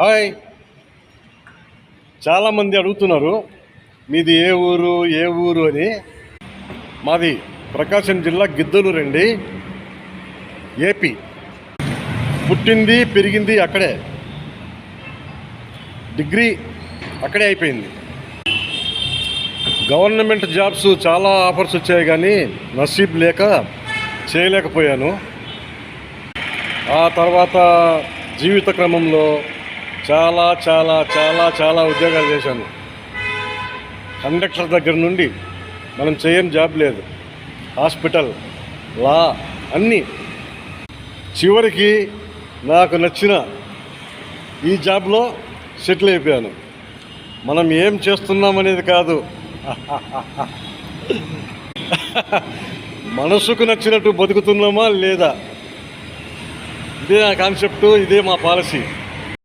Hi. చాలామంది అడుగుతున్నారు మీది ఏ ఊరు అని. మాది ప్రకాశం జిల్లా గిద్దలూరు అండి, ఏపీ. పుట్టింది పెరిగింది అక్కడే, డిగ్రీ అక్కడే అయిపోయింది. గవర్నమెంట్ జాబ్స్ చాలా ఆఫర్స్ వచ్చాయి కానీ నసీబ్ లేక చేయలేకపోయాను. ఆ తర్వాత జీవిత క్రమంలో చాలా చాలా చాలా చాలా ఉద్యోగాలు చేశాను. కండక్టర్ దగ్గర నుండి మనం చేయని జాబ్ లేదు, హాస్పిటల్, లా, అన్నీ. చివరికి నాకు నచ్చిన ఈ జాబ్లో సెటిల్ అయిపోయాను. మనం ఏం చేస్తున్నామనేది కాదు, మనసుకు నచ్చినట్టు బతుకుతున్నామా లేదా, ఇదే నా కాన్సెప్టు, ఇదే మా పాలసీ.